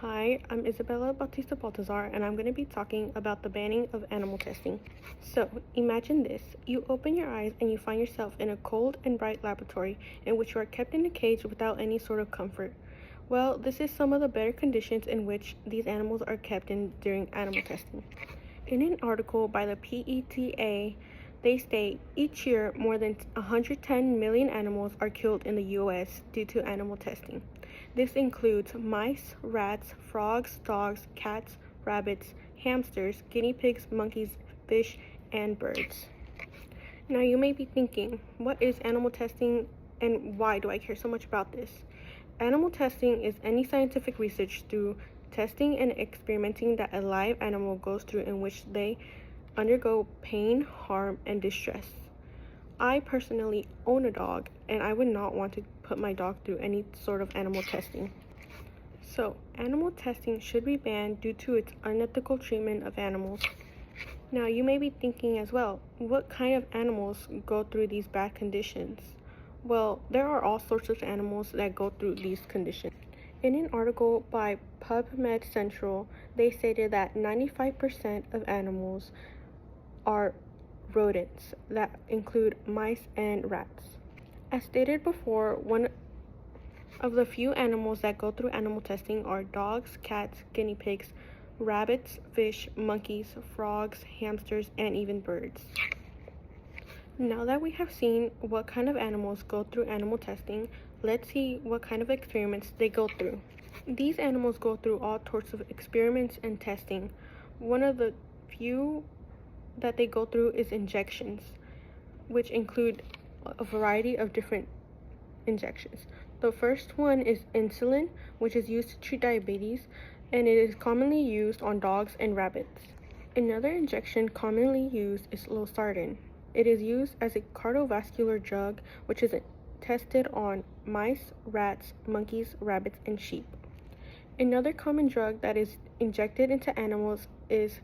Hi, I'm Bautista-Baltazar, and I'm going to be talking about the banning of animal testing. So, imagine this. You open your eyes and you find yourself in a cold and bright laboratory in which you are kept in a cage without any sort of comfort. Well, this is some of the better conditions in which these animals are kept in during animal testing. In an article by the PETA, they state each year more than 110 million animals are killed in the US due to animal testing. This includes mice, rats, frogs, dogs, cats, rabbits, hamsters, guinea pigs, monkeys, fish, and birds. Now you may be thinking, what is animal testing and why do I care so much about this? Animal testing is any scientific research through testing and experimenting that a live animal goes through in which they undergo pain, harm, and distress. I personally own a dog, and I would not want to put my dog through any sort of animal testing. So, animal testing should be banned due to its unethical treatment of animals. Now, you may be thinking as well, what kind of animals go through these bad conditions? Well, there are all sorts of animals that go through these conditions. In an article by PubMed Central, they stated that 95% of animals are rodents that include mice and rats. As stated before, one of the few animals that go through animal testing are dogs, cats, guinea pigs, rabbits, fish, monkeys, frogs, hamsters, and even birds. Now that we have seen what kind of animals go through animal testing, let's see what kind of experiments they go through. These animals go through all sorts of experiments and testing. One of the few that they go through is injections, which include a variety of different injections. The first one is insulin, which is used to treat diabetes, and it is commonly used on dogs and rabbits. Another injection commonly used is losartan. It is used as a cardiovascular drug, which is tested on mice, rats, monkeys, rabbits, and sheep. Another common drug that is injected into animals is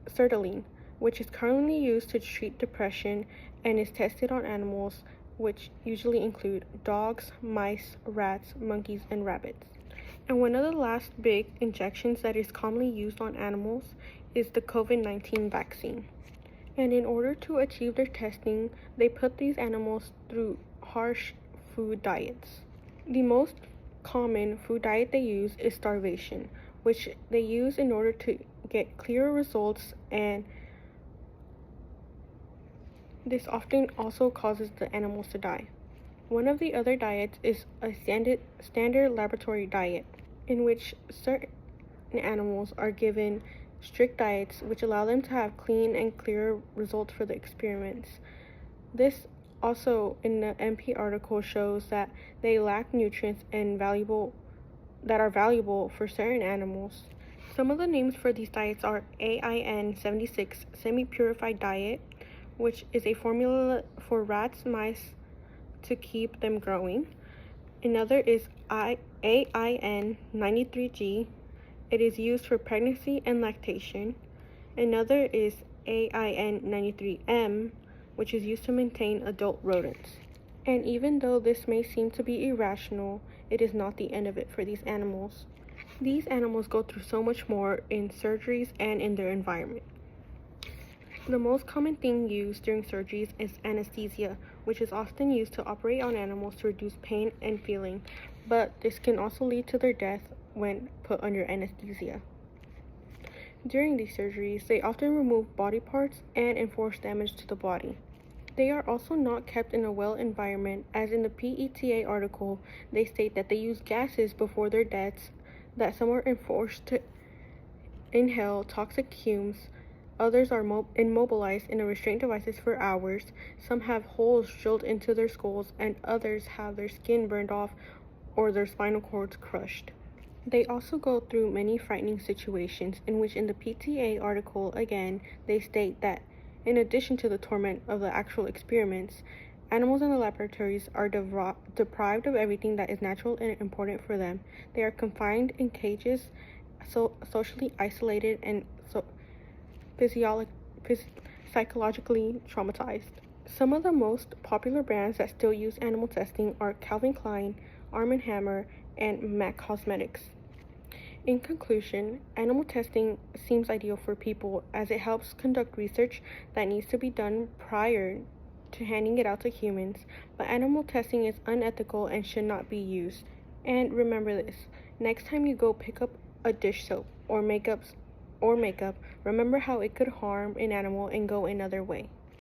sertraline, which is currently used to treat depression and is tested on animals, which usually include dogs, mice, rats, monkeys, and rabbits. And one of the last big injections that is commonly used on animals is the COVID-19 vaccine. And in order to achieve their testing, they put these animals through harsh food diets. The most common food diet they use is starvation, which they use in order to get clearer results, and this often also causes the animals to die. One of the other diets is a standard laboratory diet, in which certain animals are given strict diets which allow them to have clean and clear results for the experiments. This also in the MP article shows that they lack nutrients and that are valuable for certain animals. Some of the names for these diets are AIN-76 semi-purified diet, which is a formula for rats, mice to keep them growing. Another is AIN-93G. It is used for pregnancy and lactation. Another is AIN-93M, which is used to maintain adult rodents. And even though this may seem to be irrational, it is not the end of it for these animals. These animals go through so much more in surgeries and in their environment. The most common thing used during surgeries is anesthesia, which is often used to operate on animals to reduce pain and feeling, but this can also lead to their death when put under anesthesia. During these surgeries, they often remove body parts and enforce damage to the body. They are also not kept in a well environment, as in the PETA article, they state that they use gases before their deaths, that some are enforced to inhale toxic fumes, others are immobilized in restraint devices for hours, some have holes drilled into their skulls, and others have their skin burned off or their spinal cords crushed. They also go through many frightening situations in which in the PTA article, again, they state that in addition to the torment of the actual experiments, animals in the laboratories are deprived of everything that is natural and important for them. They are confined in cages, socially isolated, and psychologically traumatized. Some of the most popular brands that still use animal testing are Calvin Klein, Arm & Hammer, and MAC Cosmetics. In conclusion, animal testing seems ideal for people as it helps conduct research that needs to be done prior to handing it out to humans, but animal testing is unethical and should not be used. And remember this, next time you go pick up a dish soap or makeup, remember how it could harm an animal and go another way.